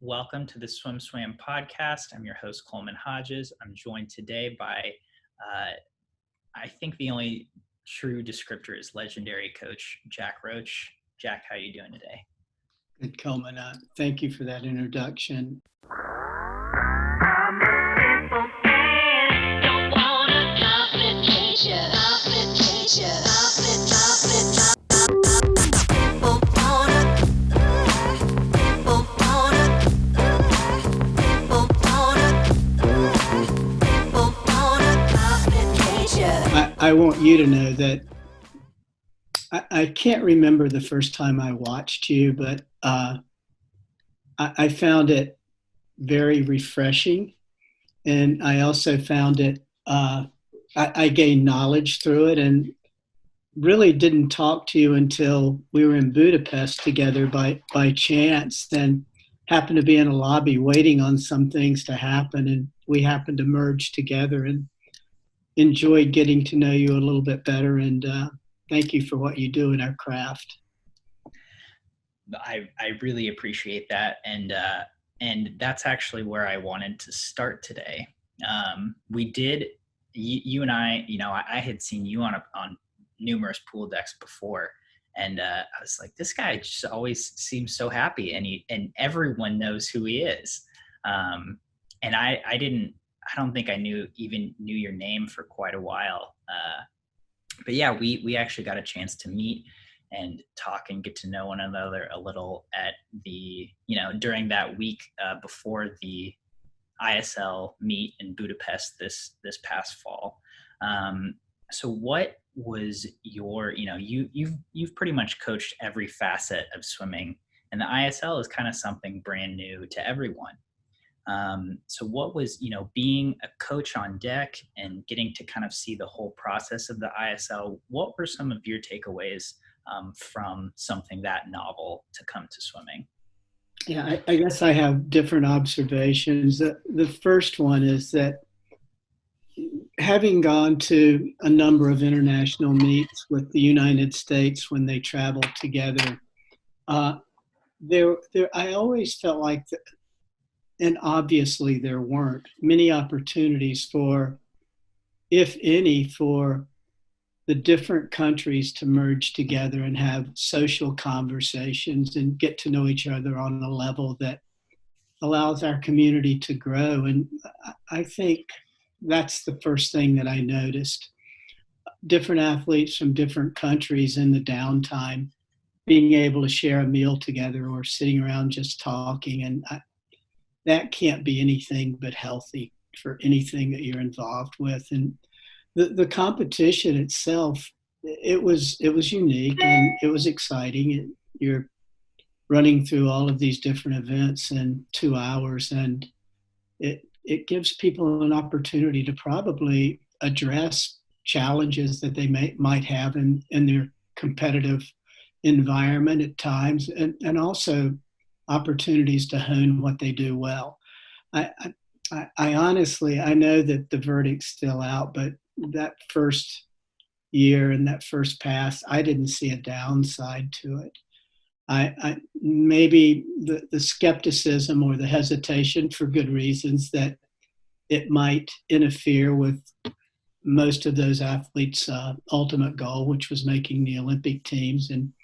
Welcome to the SwimSwam podcast. I'm your host, Coleman Hodges. I'm joined today by, I think the only true descriptor is legendary coach, Jack Roach. Jack, how are you doing today? Good, Coleman. Thank you for that introduction. I want you to know that I can't remember the first time I watched you, but I found it very refreshing. And I also found it, I gained knowledge through it and really didn't talk to you until we were in Budapest together by chance, and happened to be in a lobby waiting on some things to happen. And we happened to merge together and enjoyed getting to know you a little bit better, and thank you for what you do in our craft. I really appreciate that, and that's actually where I wanted to start today. We did, you and I, I had seen you on numerous pool decks before, and I was like, this guy just always seems so happy, and everyone knows who he is. And I don't think I knew your name for quite a while. But yeah, we actually got a chance to meet and talk and get to know one another a little at the, during that week before the ISL meet in Budapest this past fall. So what was your, you've pretty much coached every facet of swimming, and the ISL is kind of something brand new to everyone. So what was, being a coach on deck and getting to kind of see the whole process of the ISL, what were some of your takeaways from something that novel to come to swimming? Yeah, I guess I have different observations. The first one is that having gone to a number of international meets with the United States when they traveled together, I always felt like and obviously there weren't many opportunities for, if any, for the different countries to merge together and have social conversations and get to know each other on a level that allows our community to grow. And I think that's the first thing that I noticed. Different athletes from different countries in the downtime being able to share a meal together or sitting around just talking. And that can't be anything but healthy for anything that you're involved with. And the competition itself, it was unique and it was exciting. You're running through all of these different events in 2 hours, and it gives people an opportunity to probably address challenges that they might have in their competitive environment at times, and also opportunities to hone what they do well. I honestly, I know that the verdict's still out, but that first year and that first pass, I didn't see a downside to it. I maybe the skepticism or the hesitation, for good reasons, that it might interfere with most of those athletes' ultimate goal, which was making the Olympic teams, and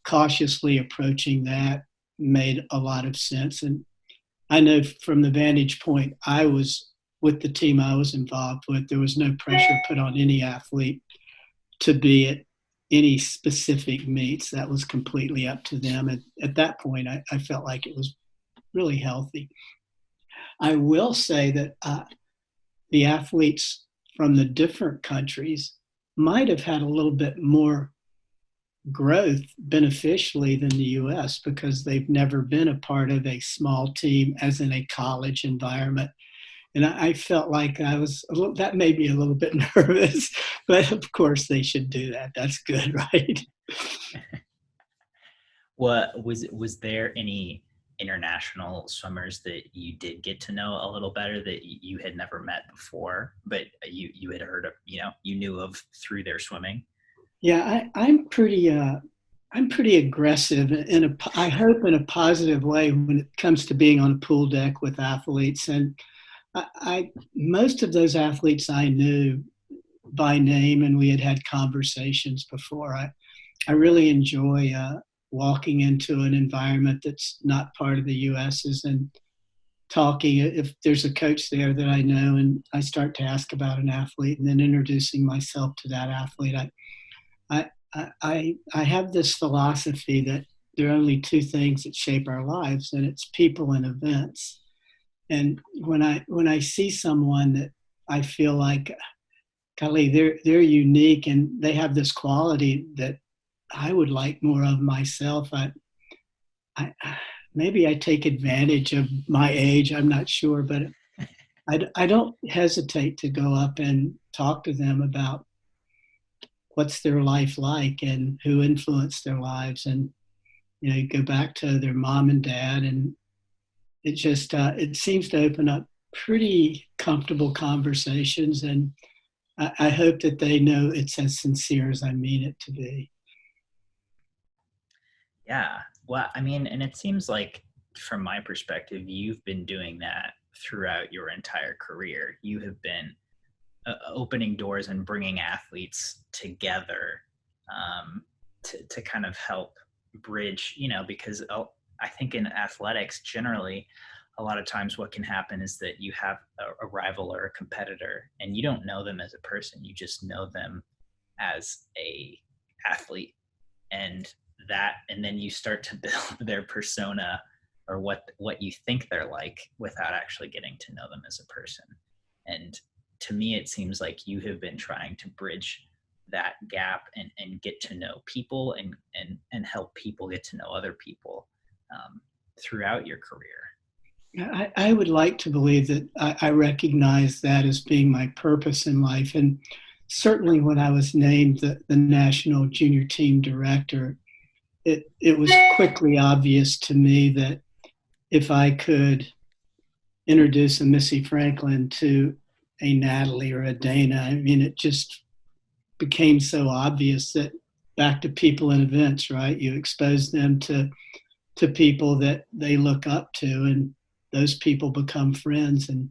cautiously approaching that made a lot of sense. And I know from the vantage point I was with the team I was involved with, there was no pressure put on any athlete to be at any specific meets. That was completely up to them. And at that point, I felt like it was really healthy. I will say that the athletes from the different countries might have had a little bit more growth beneficially than the U.S. because they've never been a part of a small team as in a college environment. And I felt like that made me a little bit nervous, but of course they should do that. That's good, right? Was there any international swimmers that you did get to know a little better that you had never met before, but you had heard of, you knew of through their swimming? Yeah, I'm pretty I'm pretty aggressive I hope in a positive way when it comes to being on a pool deck with athletes. And most of those athletes I knew by name, and we had conversations before. I really enjoy walking into an environment that's not part of the U.S.'s and talking. If there's a coach there that I know, and I start to ask about an athlete, and then introducing myself to that athlete. I have this philosophy that there are only two things that shape our lives, and it's people and events. And when I see someone that I feel like, golly, they're unique and they have this quality that I would like more of myself. I maybe I take advantage of my age. I'm not sure, but I don't hesitate to go up and talk to them about what's their life like and who influenced their lives. And you go back to their mom and dad, and it just it seems to open up pretty comfortable conversations. And I hope that they know it's as sincere as I mean it to be. Yeah. Well, I mean, and it seems like from my perspective, you've been doing that throughout your entire career. You have been opening doors and bringing athletes together to kind of help bridge, because I think in athletics generally, a lot of times what can happen is that you have a rival or a competitor and you don't know them as a person. You just know them as a athlete, and then you start to build their persona or what you think they're like without actually getting to know them as a person. And to me, it seems like you have been trying to bridge that gap and get to know people and help people get to know other people throughout your career. I would like to believe that I recognize that as being my purpose in life. And certainly when I was named the national junior team director, it was quickly obvious to me that if I could introduce a Missy Franklin to a Natalie or a Dana, I mean, it just became so obvious that back to people and events, right? You expose them to people that they look up to, and those people become friends. And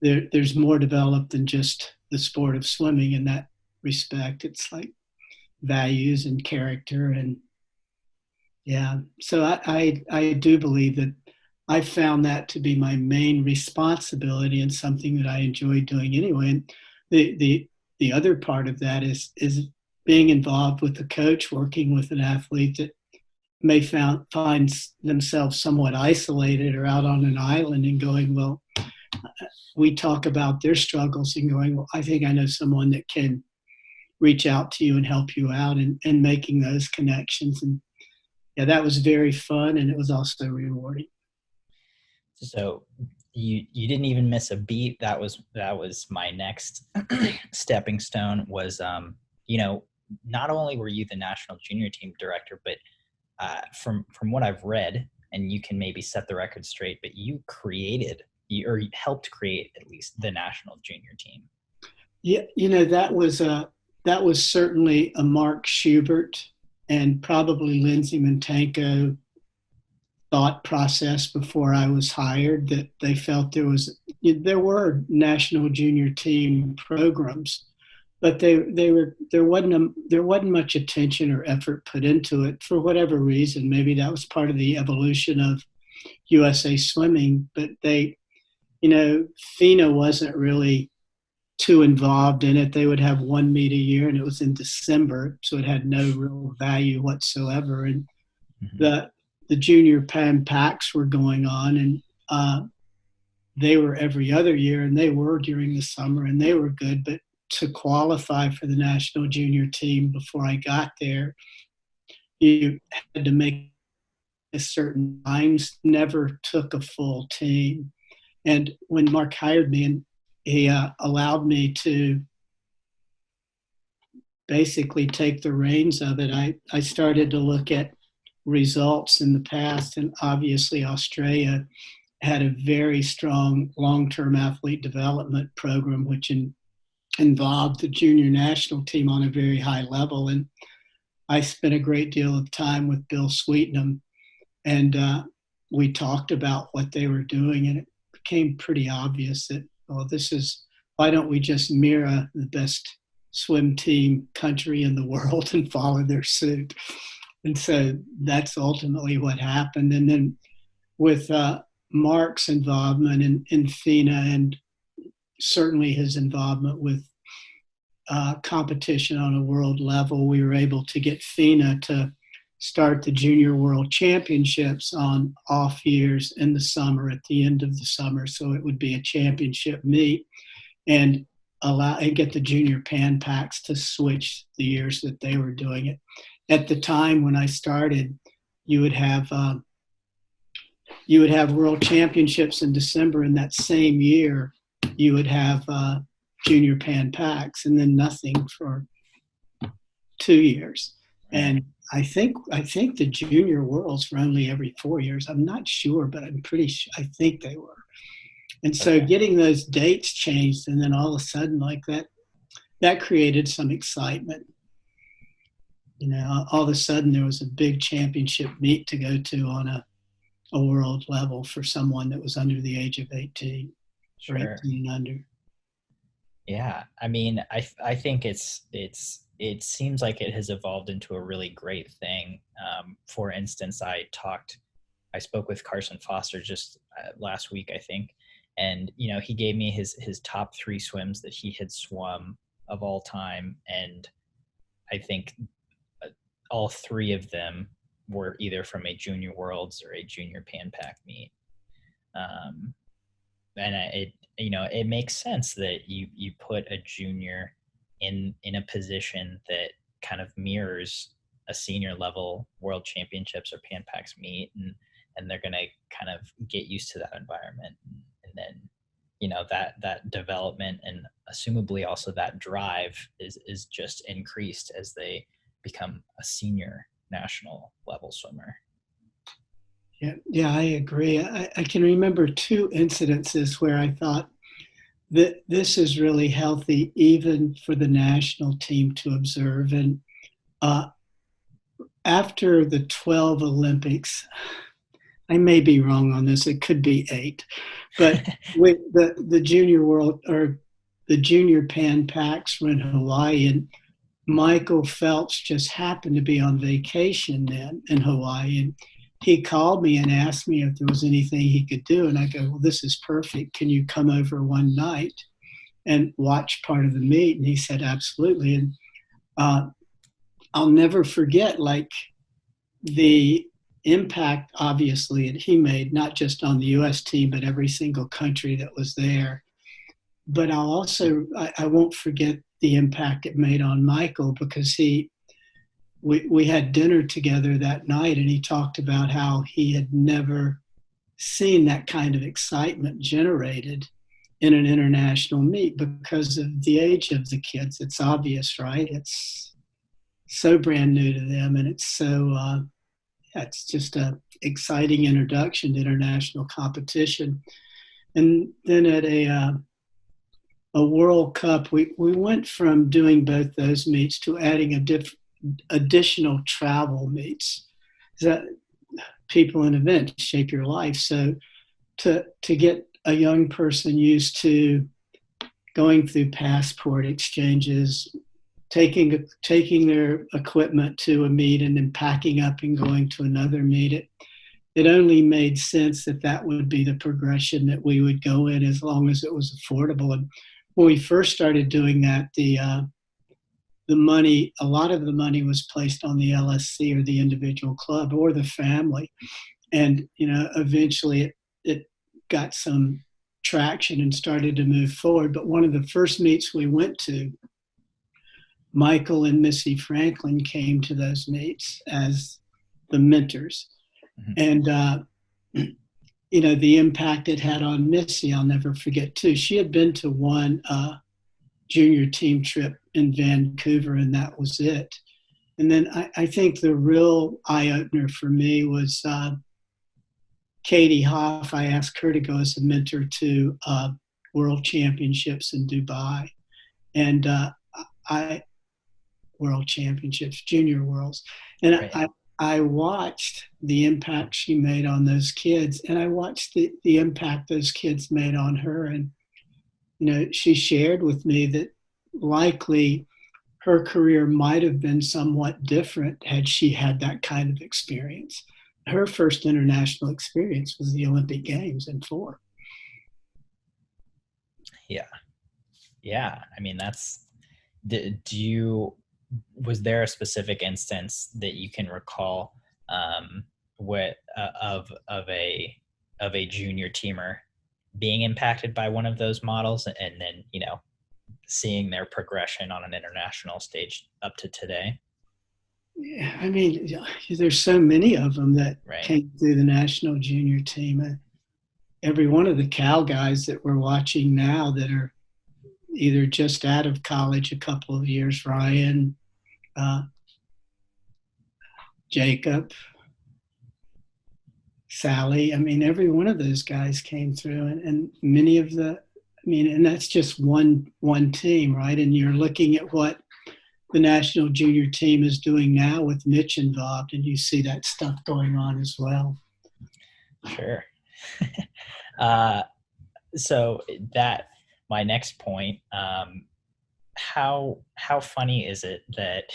there's more developed than just the sport of swimming in that respect. It's like values and character. And yeah, so I do believe that I found that to be my main responsibility and something that I enjoy doing anyway. And the other part of that is being involved with the coach, working with an athlete that may find themselves somewhat isolated or out on an island, and going, well, we talk about their struggles and going, well, I think I know someone that can reach out to you and help you out, and making those connections. And yeah, that was very fun, and it was also rewarding. So you didn't even miss a beat. That was my next stepping stone was, not only were you the national junior team director, but from what I've read, and you can maybe set the record straight, but you helped create at least the national junior team. Yeah, that was certainly a Mark Schubert and probably Lindsay Mantenko thought process before I was hired, that they felt there were national junior team programs, but there wasn't much attention or effort put into it for whatever reason. Maybe that was part of the evolution of USA Swimming, but FINA wasn't really too involved in it. They would have one meet a year, and it was in December, so it had no real value whatsoever. And the junior Pan Packs were going on, and they were every other year, and they were during the summer, and they were good. But to qualify for the national junior team before I got there, you had to make a certain times, never took a full team. And when Mark hired me, and he allowed me to basically take the reins of it, I started to look at results in the past. And obviously Australia had a very strong long-term athlete development program, which involved the junior national team on a very high level. And I spent a great deal of time with Bill Sweetenham, and we talked about what they were doing, and it became pretty obvious that, well, why don't we just mirror the best swim team country in the world and follow their suit? And so that's ultimately what happened. And then with Mark's involvement in FINA, and certainly his involvement with competition on a world level, we were able to get FINA to start the Junior World Championships on off years in the summer, at the end of the summer. So it would be a championship meet, and get the Junior Pan Pacs to switch the years that they were doing it. At the time when I started, you would have World Championships in December, and that same year you would have Junior Pan Pacs, and then nothing for 2 years. And I think the Junior Worlds were only every 4 years. I'm not sure, but I'm pretty sure. I think they were. And so getting those dates changed, and then all of a sudden, like that created some excitement. You know, all of a sudden there was a big championship meet to go to on a world level for someone that was under the age of 18 or 18 and under. Yeah, I mean, I think it seems like it has evolved into a really great thing. For instance, I spoke with Carson Foster just last week, I think, and you know, he gave me his top 3 swims that he had swum of all time, and I think all 3 of them were either from a Junior Worlds or a Junior Pan Pac meet. And it makes sense that you put a junior in a position that kind of mirrors a senior level World Championships or Pan Pacs meet, and they're going to kind of get used to that environment, and then, you know, that development and assumably also that drive is just increased as they become a senior national level swimmer. Yeah, I agree. I can remember 2 incidences where I thought that this is really healthy, even for the national team to observe. And after the 12 Olympics, I may be wrong on this, it could be 8, but with the Junior World or the Junior Pan Pacs were in Hawaii, and Michael Phelps just happened to be on vacation then in Hawaii, and he called me and asked me if there was anything he could do. And I go, well, this is perfect. Can you come over one night and watch part of the meet? And he said, absolutely. And I'll never forget, like, the impact, obviously, that he made, not just on the U.S. team, but every single country that was there. But I won't forget the impact it made on Michael, because we had dinner together that night, and he talked about how he had never seen that kind of excitement generated in an international meet because of the age of the kids. It's obvious, right? It's so brand new to them, and it's so it's just a exciting introduction to international competition. And then at a World Cup, we went from doing both those meets to adding additional travel meets. That people and events shape your life. So to get a young person used to going through passport exchanges, taking their equipment to a meet, and then packing up and going to another meet, it only made sense that would be the progression that we would go in, as long as it was affordable. And when we first started doing that, a lot of the money was placed on the LSC or the individual club or the family. And, you know, eventually it got some traction and started to move forward. But one of the first meets we went to, Michael and Missy Franklin came to those meets as the mentors. Mm-hmm. And, you know, the impact it had on Missy, I'll never forget too. She had been to one junior team trip in Vancouver, and that was it. And then I think the real eye-opener for me was Katie Hoff. I asked her to go as a mentor to World Championships in Dubai. And world championships, junior worlds. And Right. I watched the impact she made on those kids, and I watched the impact those kids made on her. And, she shared with me that likely her career might have been somewhat different had she had that kind of experience. Her first international experience was the Olympic Games in four. Yeah. Yeah. I mean, was there a specific instance that you can recall, what of a junior teamer being impacted by one of those models, and then, seeing their progression on an international stage up to today? Yeah, I mean, there's so many of them that Right. came through the national junior team. Every one of the Cal guys that we're watching now that are either just out of college a couple of years, Ryan, uh, Jacob, Sally. I mean, every one of those guys came through, and many of and that's just one team, right? And you're looking at what the national junior team is doing now with Mitch involved, and you see that stuff going on as well. Sure. uh, so that my next point. How funny is it that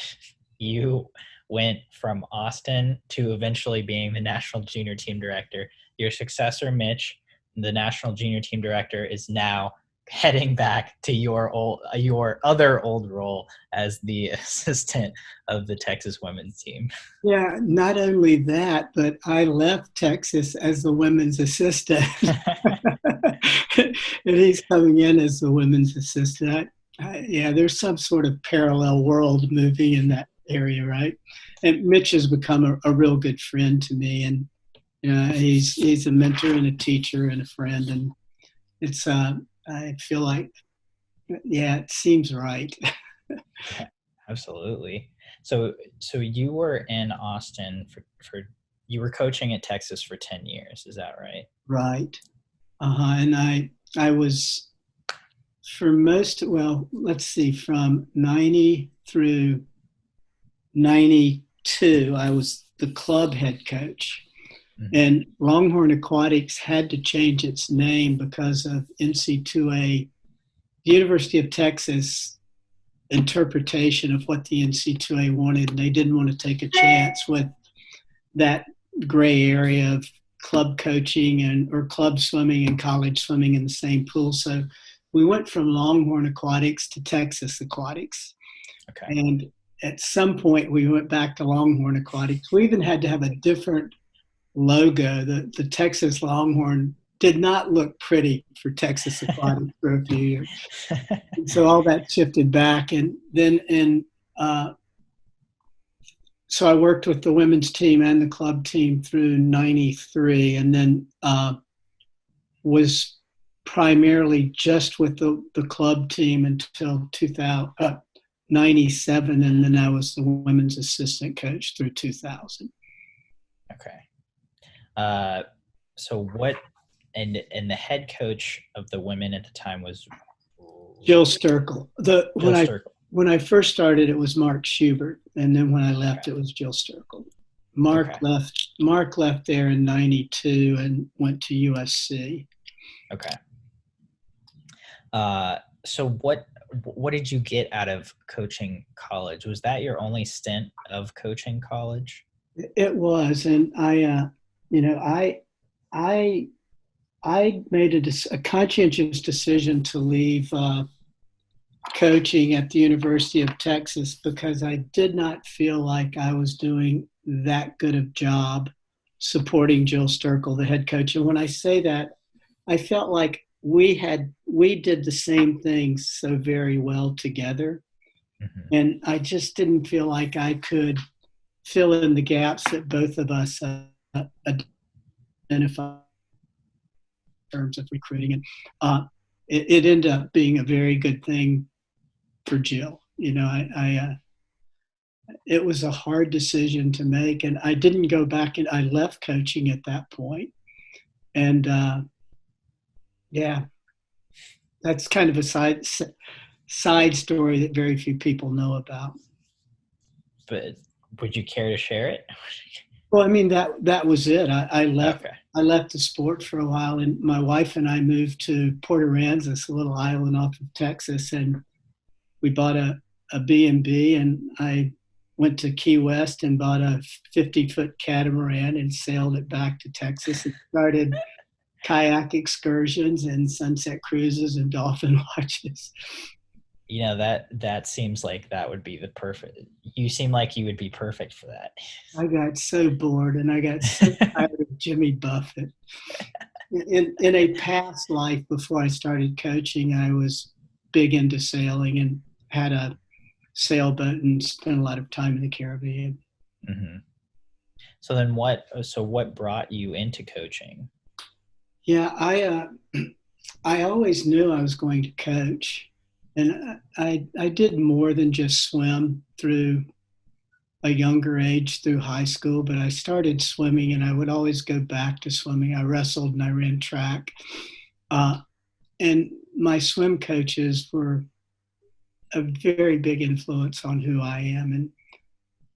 you went from Austin to eventually being the national junior team director? Your successor, Mitch, the national junior team director, is now heading back to your other old role as the assistant of the Texas women's team. Yeah, not only that, but I left Texas as the women's assistant. And he's coming in as the women's assistant. Yeah, there's some sort of parallel world moving in that area, right? And Mitch has become a real good friend to me, and he's a mentor and a teacher and a friend, and it's I feel like, yeah, it seems right. Absolutely. So you were in Austin for you were coaching at Texas for 10 years, is that right? Right. And I was for most, well, let's see, from 90 through 92, I was the club head coach. Mm-hmm. And Longhorn Aquatics had to change its name because of NC2A, the University of Texas interpretation of what the NC2A wanted. And they didn't want to take a chance with that gray area of club coaching or club swimming and college swimming in the same pool. So we went from Longhorn Aquatics to Texas Aquatics. Okay. And at some point we went back to Longhorn Aquatics. We even had to have a different logo. The Texas Longhorn did not look pretty for Texas Aquatics for a few years. And so all that shifted back. And then so I worked with the women's team and the club team through 93, and then was primarily just with the club team until 97, and then I was the women's assistant coach through 2000. Okay. So what, and the head coach of the women at the time was Jill Sturkle. Jill Sturkle. When I first started, it was Mark Schubert, and then when I left, it was Jill Sturkle. Mark left there in 92 and went to USC. Okay. So what did you get out of coaching college? Was that your only stint of coaching college? It was, and I made a conscientious decision to leave coaching at the University of Texas because I did not feel like I was doing that good of job supporting Jill Sturkle, the head coach. And when I say that, I felt like we did the same things so very well together. Mm-hmm. And I just didn't feel like I could fill in the gaps that both of us identified in terms of recruiting. And it ended up being a very good thing for Jill. It was a hard decision to make, and I didn't go back, and I left coaching at that point. And yeah, that's kind of a side story that very few people know about. but would you care to share it? Well, I mean, that was it. Okay. I left the sport for a while, and my wife and I moved to Port Aransas, a little island off of Texas, and we bought a B&B, and I went to Key West and bought a 50-foot catamaran and sailed it back to Texas and started kayak excursions and sunset cruises and dolphin watches. That seems like that would be the perfect. You seem like you would be perfect for that. I got so bored and I got so tired of Jimmy Buffett. In a past life before I started coaching, I was big into sailing and had a sailboat and spent a lot of time in the Caribbean. Mm-hmm. So then what brought you into coaching? Yeah, I always knew I was going to coach, and I did more than just swim through a younger age through high school, but I started swimming and I would always go back to swimming. I wrestled and I ran track. And my swim coaches were a very big influence on who I am and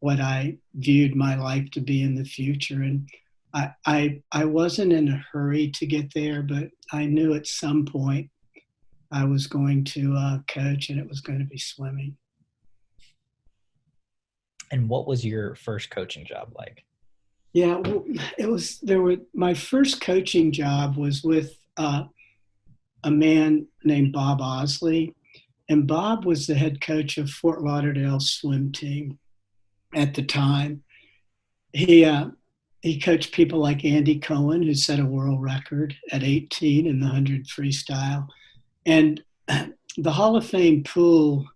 what I viewed my life to be in the future. And I wasn't in a hurry to get there, but I knew at some point I was going to coach, and it was going to be swimming. And what was your first coaching job like? Yeah, well, my first coaching job was with a man named Bob Osley, and Bob was the head coach of Fort Lauderdale swim team at the time. He coached people like Andy Cohen, who set a world record at 18 in the 100 freestyle. And the Hall of Fame pool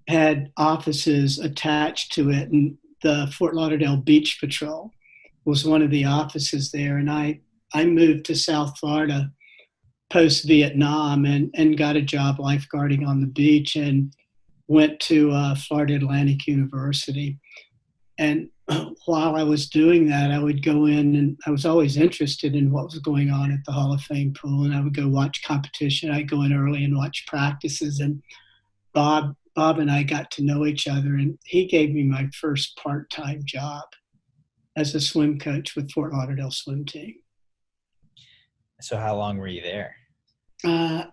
had offices attached to it, and the Fort Lauderdale Beach Patrol was one of the offices there. And I moved to South Florida post-Vietnam and got a job lifeguarding on the beach and went to Florida Atlantic University. And while I was doing that, I would go in, and I was always interested in what was going on at the Hall of Fame pool, and I would go watch competition. I'd go in early and watch practices, and Bob and I got to know each other, and he gave me my first part-time job as a swim coach with Fort Lauderdale swim team. So how long were you there?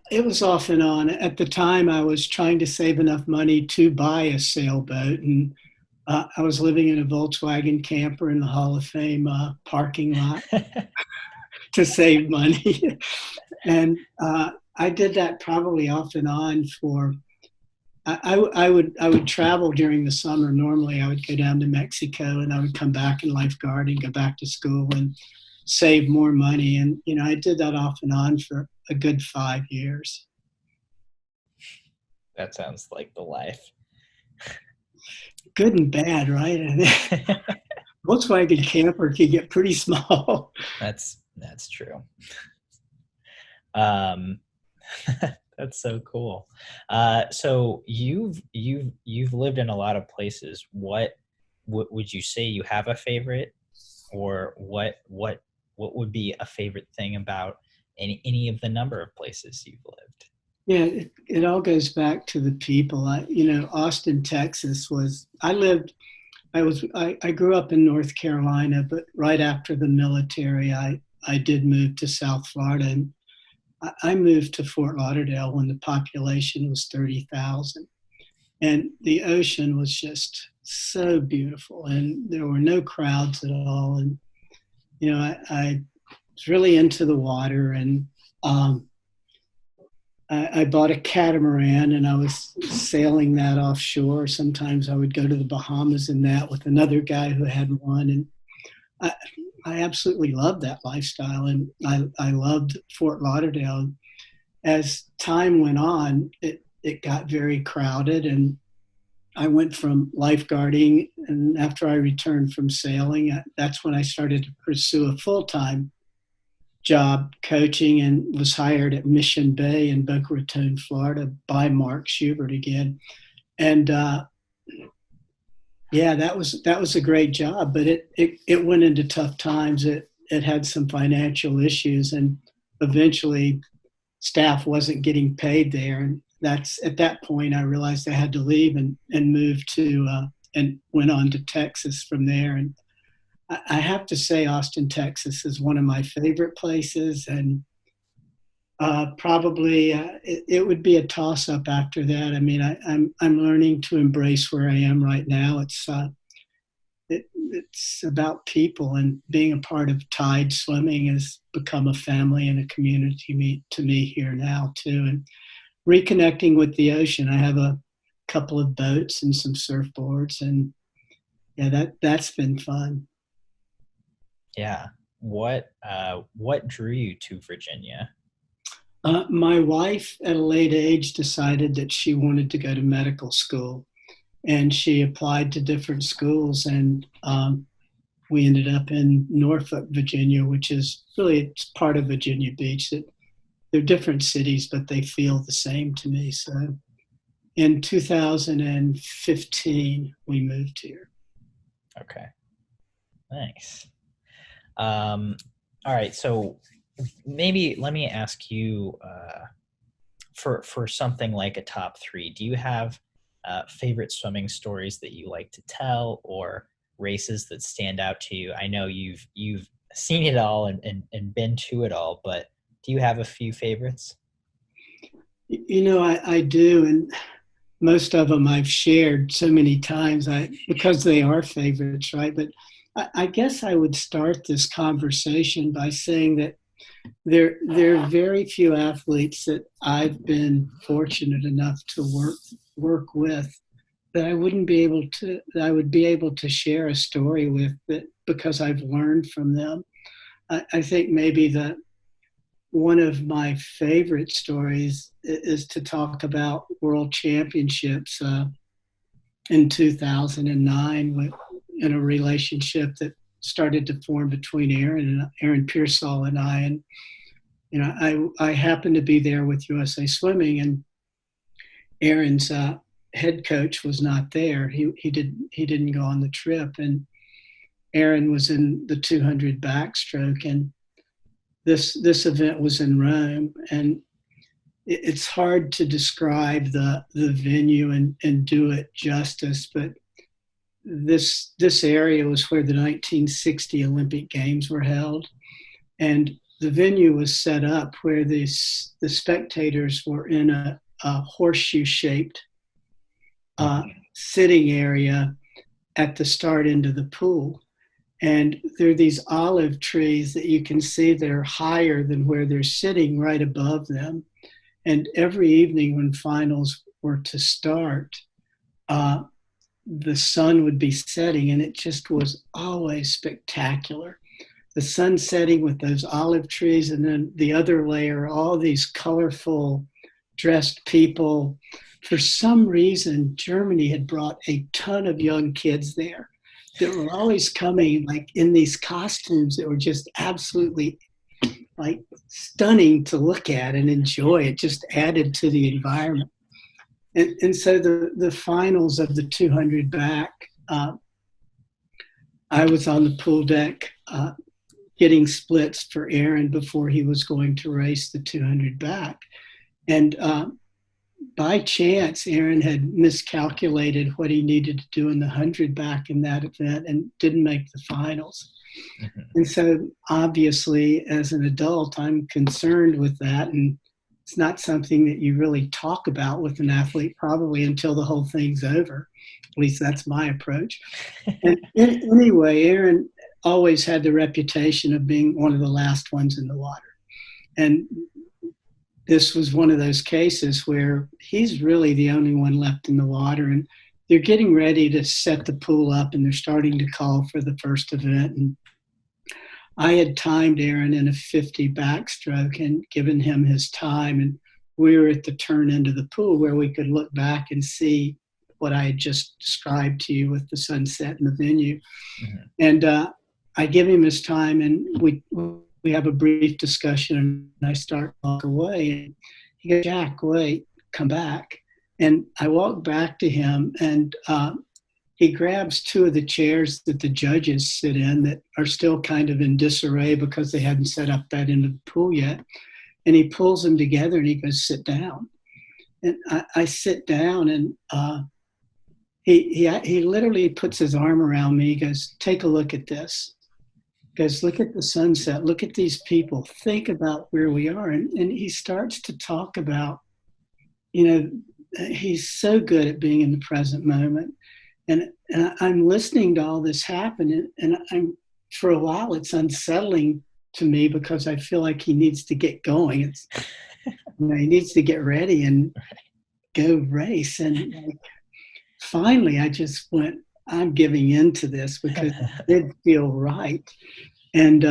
It was off and on. At the time, I was trying to save enough money to buy a sailboat, and I was living in a Volkswagen camper in the Hall of Fame parking lot to save money. And I did that probably off and on for, I would travel during the summer. Normally I would go down to Mexico and I would come back and lifeguard and go back to school and save more money. And, I did that off and on for a good 5 years. That sounds like the life. Good and bad, right? Volkswagen camper can get pretty small. That's true. That's so cool. So you've lived in a lot of places. What would you say you have a favorite, or what would be a favorite thing about any of the number of places you've lived? Yeah, it all goes back to the people. Austin, Texas I grew up in North Carolina, but right after the military, I did move to South Florida, and I moved to Fort Lauderdale when the population was 30,000. And the ocean was just so beautiful, and there were no crowds at all. And, I was really into the water, and I bought a catamaran, and I was sailing that offshore. Sometimes I would go to the Bahamas in that with another guy who had one. And I absolutely loved that lifestyle, and I loved Fort Lauderdale. As time went on, it got very crowded, and I went from lifeguarding, and after I returned from sailing, that's when I started to pursue a full-time job coaching, and was hired at Mission Bay in Boca Raton, Florida by Mark Schubert again. And that was a great job, but it went into tough times. It had some financial issues, and eventually staff wasn't getting paid there. And at that point I realized I had to leave and move to and went on to Texas from there. And I have to say, Austin, Texas is one of my favorite places, and probably it would be a toss-up after that. I mean, I'm learning to embrace where I am right now. It's about people, and being a part of Tide Swimming has become a family and a community to me here now too. And reconnecting with the ocean. I have a couple of boats and some surfboards, and yeah, that's been fun. Yeah. What drew you to Virginia? My wife, at a late age, decided that she wanted to go to medical school, and she applied to different schools, and we ended up in Norfolk, Virginia, which is really it's part of Virginia Beach. They're different cities, but they feel the same to me. So in 2015, we moved here. Okay. Nice. All right. So maybe let me ask you, for something like a top three, do you have favorite swimming stories that you like to tell, or races that stand out to you? I know you've seen it all and been to it all, but do you have a few favorites? I do, and most of them I've shared so many times because they are favorites, right? But I guess I would start this conversation by saying that there are very few athletes that I've been fortunate enough to work with that I would be able to share a story with, that because I've learned from them. I think maybe one of my favorite stories is to talk about World Championships in 2009, in a relationship that started to form between Aaron Peirsol and I. And I happened to be there with USA Swimming, and Aaron's head coach was not there. He didn't go on the trip, and Aaron was in the 200 backstroke, and this event was in Rome, and it's hard to describe the venue and do it justice, but this area was where the 1960 Olympic Games were held, and the venue was set up where the spectators were in a horseshoe-shaped sitting area at the start end of the pool. And there are these olive trees that you can see that are higher than where they're sitting, right above them. And every evening when finals were to start, the sun would be setting, and it just was always spectacular. The sun setting with those olive trees, and then the other layer, all these colorful dressed people. For some reason, Germany had brought a ton of young kids there that were always coming like in these costumes that were just absolutely like stunning to look at and enjoy. It just added to the environment. And so the finals of the 200 back, I was on the pool deck getting splits for Aaron before he was going to race the 200 back. And by chance, Aaron had miscalculated what he needed to do in the 100 back in that event and didn't make the finals. Mm-hmm. And so obviously, as an adult, I'm concerned with that. And it's not something that you really talk about with an athlete probably until the whole thing's over. At least that's my approach. And anyway, Aaron always had the reputation of being one of the last ones in the water. And this was one of those cases where he's really the only one left in the water, and they're getting ready to set the pool up, and they're starting to call for the first event. And I had timed Aaron in a 50 backstroke and given him his time, and we were at the turn end of the pool where we could look back and see what I had just described to you with the sunset and the venue. Mm-hmm. And I give him his time, and we have a brief discussion, and I start to walk away. And he goes, "Jack, wait, come back." And I walk back to him, and he grabs two of the chairs that the judges sit in that are still kind of in disarray because they hadn't set up that end of the pool yet. And he pulls them together, and he goes, "Sit down." And I sit down, and he literally puts his arm around me. He goes, take a look at this. He goes, look at the sunset. Look at these people. Think about where we are. And he starts to talk about, you know, he's so good at being in the present moment. And I'm listening to all this happen. And I'm, for a while, it's unsettling to me because I feel like he needs to get going. It's, you know, he needs to get ready and go race. And like, finally, I just went, I'm giving in to this because it did feel right. And,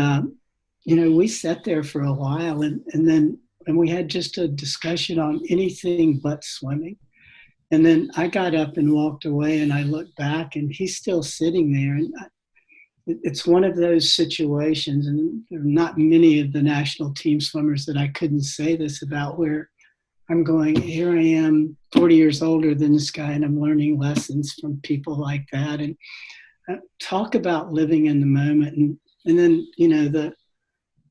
you know, we sat there for a while and we had just a discussion on anything but swimming. And then I got up and walked away and I looked back and he's still sitting there. And it's one of those situations, and there are not many of the national team swimmers that I couldn't say this about, where I'm going, here I am, 40 years older than this guy, and I'm learning lessons from people like that. And talk about living in the moment. And then, you know,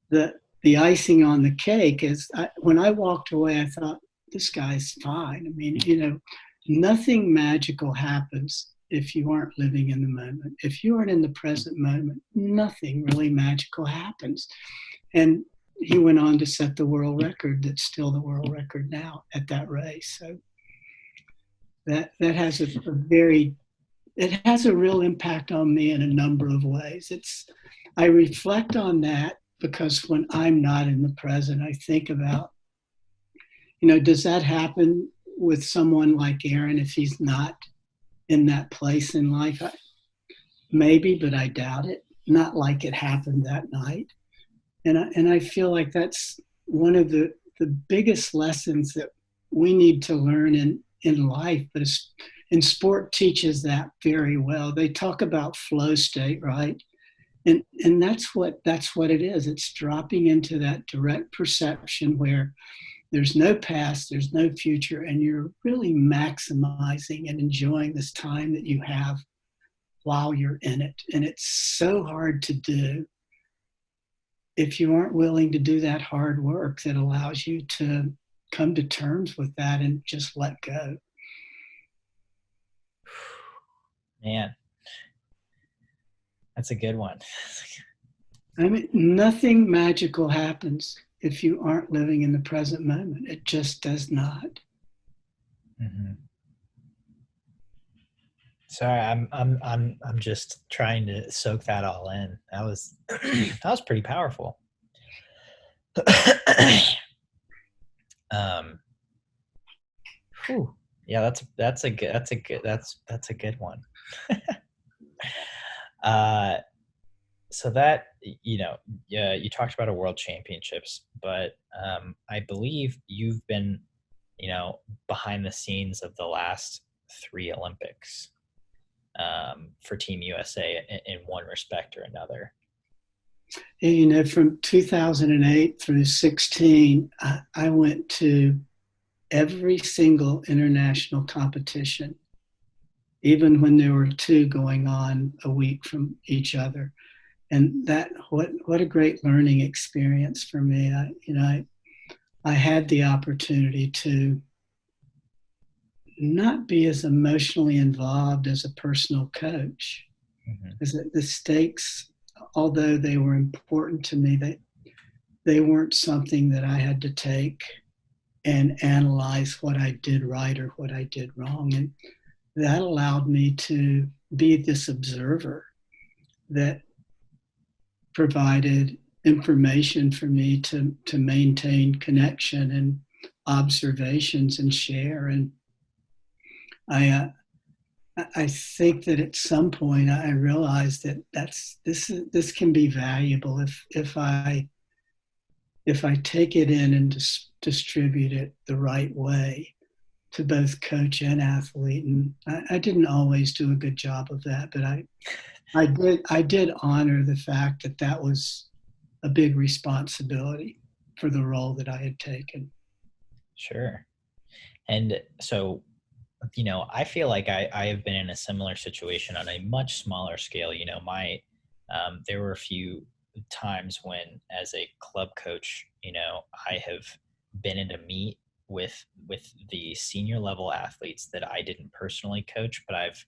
the icing on the cake is when I walked away, I thought, this guy's fine. I mean, you know, nothing magical happens if you aren't living in the moment. If you aren't in the present moment, nothing really magical happens. And he went on to set the world record that's still the world record now at that race. So that has a very, it has a real impact on me in a number of ways. I reflect on that because when I'm not in the present, I think about, you know, does that happen with someone like Aaron if he's not in that place in life? Maybe, but I doubt it. Not like it happened that night. And I feel like that's one of the biggest lessons that we need to learn in life, but and sport teaches that very well. They talk about flow state, right? And that's what it is. It's dropping into that direct perception where there's no past, there's no future, and you're really maximizing and enjoying this time that you have while you're in it. And it's so hard to do if you aren't willing to do that hard work that allows you to come to terms with that and just let go. Man, that's a good one. I mean, nothing magical happens if you aren't living in the present moment. It just does not. Mm-hmm. Sorry, I'm just trying to soak that all in. That was that was pretty powerful. Whew. Yeah, that's a good one. So that, you know, yeah, you talked about a world championships, but I believe you've been, you know, behind the scenes of the last 3 Olympics for Team USA in one respect or another. And, you know, from 2008 through 16, I went to every single international competition, even when there were 2 going on a week from each other. And that, what a great learning experience for me. I had the opportunity to not be as emotionally involved as a personal coach. Mm-hmm. Because the stakes, although they were important to me, they weren't something that I had to take and analyze what I did right or what I did wrong. And that allowed me to be this observer that provided information for me to maintain connection and observations and share. And I think that at some point I realized that this can be valuable if I take it in and distribute it the right way to both coach and athlete. And I didn't always do a good job of that, but I did honor the fact that that was a big responsibility for the role that I had taken. Sure. And so, you know, I feel like I have been in a similar situation on a much smaller scale. You know, there were a few times when, as a club coach, you know, I have been in a meet with the senior level athletes that I didn't personally coach, but I've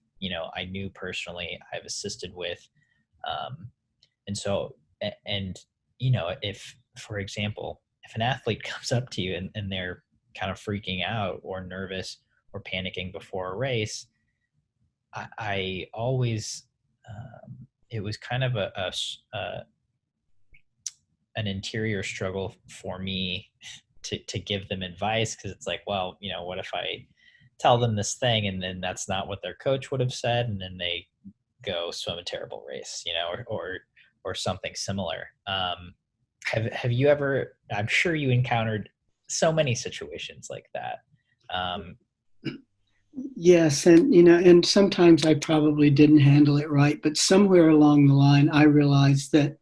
I knew personally, I've assisted with. And so, and, if, for example, if an athlete comes up to you and they're kind of freaking out or nervous or panicking before a race, I always, it was kind of an interior struggle for me to give them advice, because it's like, well, what if I tell them this thing and then that's not what their coach would have said, and then they go swim a terrible race, or something similar. Have you ever? I'm sure you encountered so many situations like that. Yes, and sometimes I probably didn't handle it right, but somewhere along the line, I realized that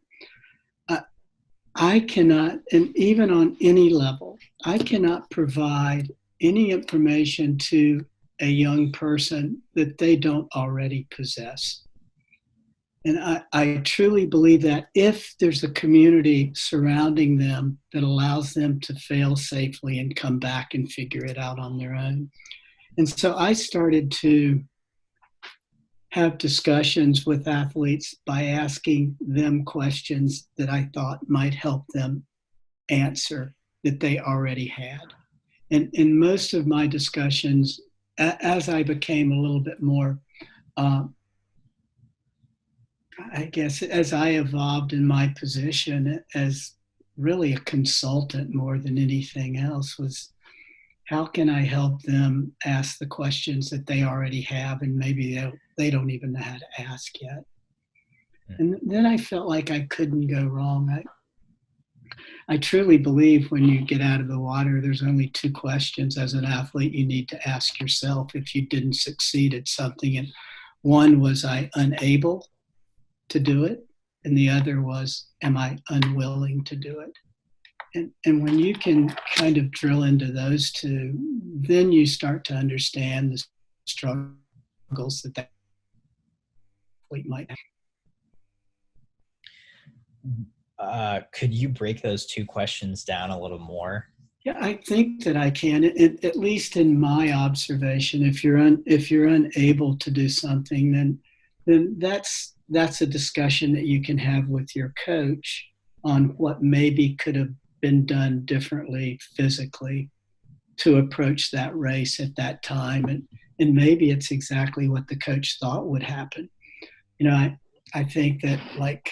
I cannot, and even on any level, I cannot provide any information to a young person that they don't already possess. And I truly believe that if there's a community surrounding them that allows them to fail safely and come back and figure it out on their own. And so I started to have discussions with athletes by asking them questions that I thought might help them answer that they already had. And in most of my discussions, as I became a little bit more, I guess, as I evolved in my position as really a consultant more than anything else, was how can I help them ask the questions that they already have and maybe they don't even know how to ask yet. And then I felt like I couldn't go wrong. I truly believe when you get out of the water, there's only two questions as an athlete you need to ask yourself if you didn't succeed at something. And one was, I unable to do it? And the other was, am I unwilling to do it? And when you can kind of drill into those two, then you start to understand the struggles that athlete might have. Could you break those two questions down a little more? Yeah, I think that I can. At least in my observation, if you're unable to do something, then that's a discussion that you can have with your coach on what maybe could have been done differently physically to approach that race at that time. And maybe it's exactly what the coach thought would happen. I think that, like,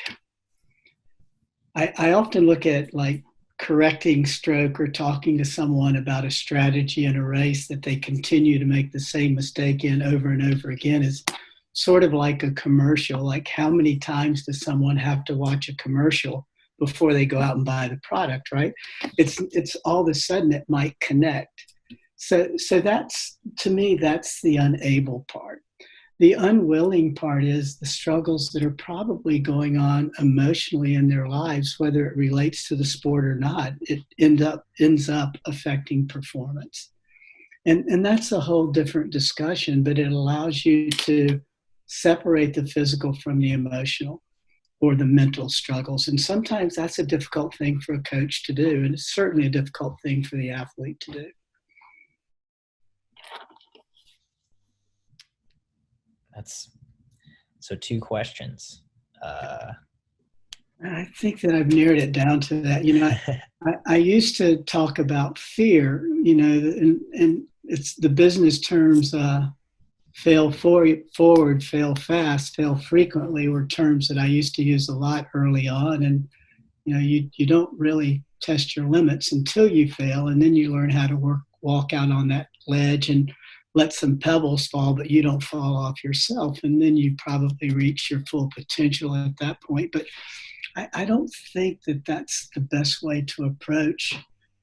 I often look at, like, correcting stroke or talking to someone about a strategy in a race that they continue to make the same mistake in over and over again is sort of like a commercial. Like, how many times does someone have to watch a commercial before they go out and buy the product, right? It's all of a sudden it might connect. So that's, to me, that's the unable part. The unwilling part is the struggles that are probably going on emotionally in their lives, whether it relates to the sport or not. It ends up affecting performance. And that's a whole different discussion, but it allows you to separate the physical from the emotional or the mental struggles. And sometimes that's a difficult thing for a coach to do, and it's certainly a difficult thing for the athlete to do. So two questions. I think that I've narrowed it down to that. I used to talk about fear, and it's the business terms, fail forward, fail fast, fail frequently were terms that I used to use a lot early on. And, you don't really test your limits until you fail. And then you learn how to walk out on that ledge and let some pebbles fall, but you don't fall off yourself. And then you probably reach your full potential at that point. But I don't think that that's the best way to approach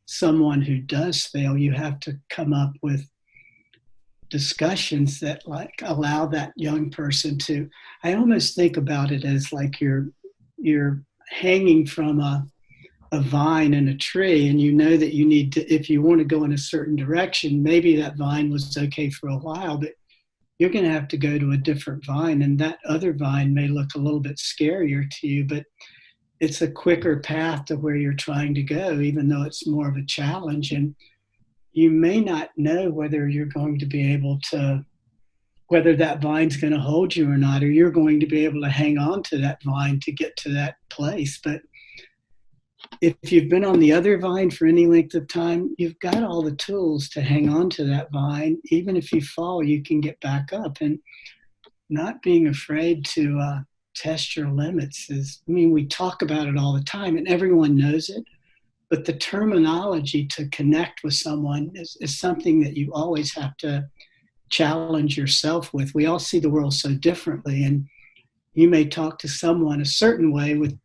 someone who does fail. You have to come up with discussions that, like, allow that young person to, I almost think about it as like you're hanging from a vine in a tree, and you know that you need to, if you want to go in a certain direction, maybe that vine was okay for a while, but you're going to have to go to a different vine, and that other vine may look a little bit scarier to you, but it's a quicker path to where you're trying to go, even though it's more of a challenge. And you may not know whether you're going to be able to whether that vine's going to hold you or not, or you're going to be able to hang on to that vine to get to that place. But if you've been on the other vine for any length of time, you've got all the tools to hang on to that vine. Even if you fall, you can get back up. And not being afraid to test your limits is, I mean, we talk about it all the time and everyone knows it, but the terminology to connect with someone is something that you always have to challenge yourself with. We all see the world so differently, and you may talk to someone a certain way with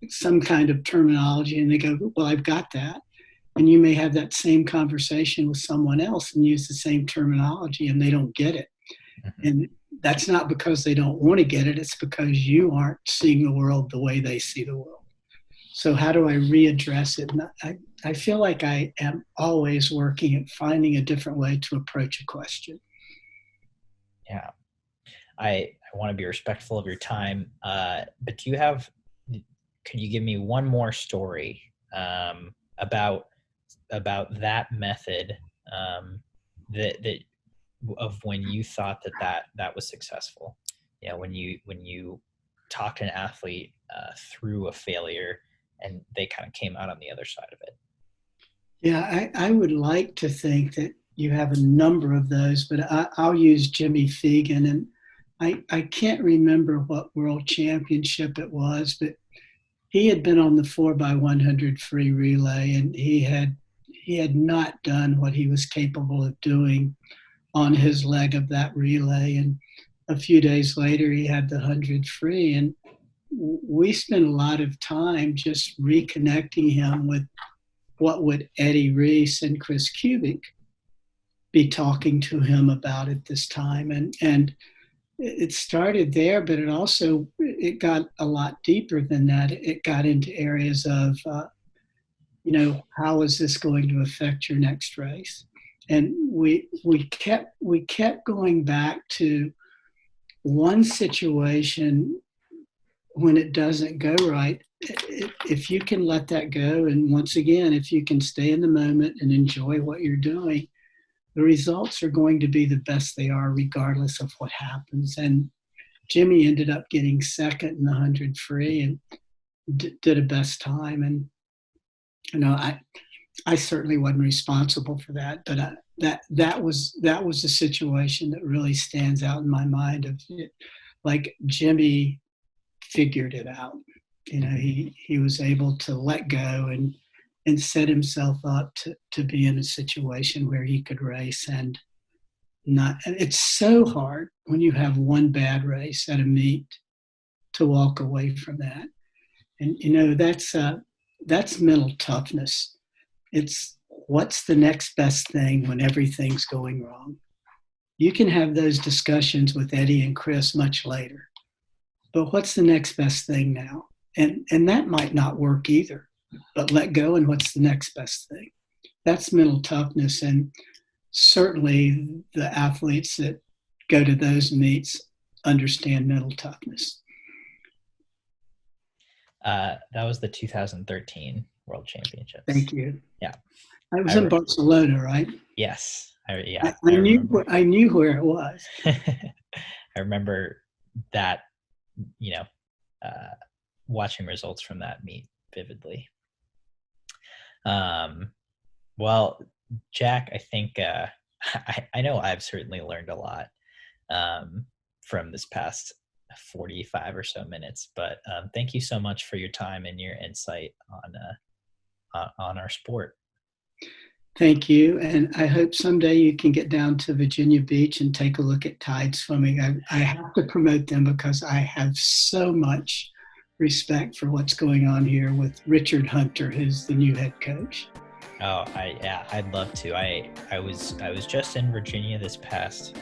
some kind of terminology and they go, well, I've got that. And you may have that same conversation with someone else and use the same terminology and they don't get it. Mm-hmm. And that's not because they don't want to get it. It's because you aren't seeing the world the way they see the world. So how do I readdress it? And I feel like I am always working at finding a different way to approach a question. Yeah. I want to be respectful of your time. But could you give me one more story about that method that of when you thought that was successful? When you talked an athlete through a failure and they kind of came out on the other side of it. Yeah, I would like to think that you have a number of those, but I'll use Jimmy Fegan. And I can't remember what world championship it was, but he had been on the 4x100 free relay, and he had not done what he was capable of doing on his leg of that relay. And a few days later, he had the 100 free. And we spent a lot of time just reconnecting him with what would Eddie Reese and Chris Kubik be talking to him about at this time. And it started there, but it got a lot deeper than that. It got into areas of, how is this going to affect your next race? And we kept going back to one situation when it doesn't go right. If you can let that go, and once again, if you can stay in the moment and enjoy what you're doing, the results are going to be the best they are regardless of what happens. And Jimmy ended up getting second in the 100 free and did a best time. And I certainly wasn't responsible for that, but that was a situation that really stands out in my mind of it, like Jimmy figured it out. He was able to let go and set himself up to be in a situation where he could race and it's so hard when you have one bad race at a meet to walk away from that. And that's mental toughness. It's what's the next best thing when everything's going wrong. You can have those discussions with Eddie and Chris much later, but what's the next best thing now? And that might not work either, but let go and what's the next best thing? That's mental toughness. And certainly the athletes that go to those meets understand mental toughness. That was the 2013 World Championships. Thank you. Yeah. I was in Barcelona, right? Yes. I knew where it was. I remember that, watching results from that meet vividly. Well, Jack, I think I know I've certainly learned a lot from this past 45 or so minutes, but thank you so much for your time and your insight on our sport. Thank you. And I hope someday you can get down to Virginia Beach and take a look at tide swimming. I have to promote them because I have so much respect for what's going on here with Richard Hunter, who's the new head coach. Oh, I'd love to. I was just in Virginia this past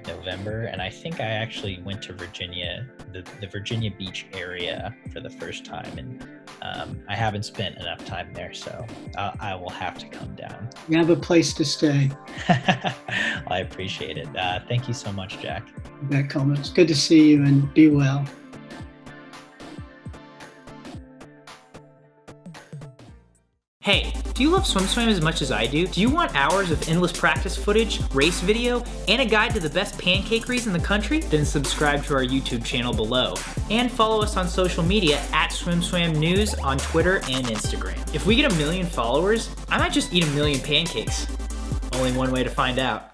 November, and I think I actually went to Virginia, the Virginia Beach area for the first time, and I haven't spent enough time there, so I will have to come down. You have a place to stay. I appreciate it. Thank you so much, Jack. That comment. It's good to see you, and be well. Hey, do you love SwimSwam as much as I do? Do you want hours of endless practice footage, race video, and a guide to the best pancakeries in the country? Then subscribe to our YouTube channel below. And follow us on social media at SwimSwam News on Twitter and Instagram. If we get 1 million followers, I might just eat 1 million pancakes. Only one way to find out.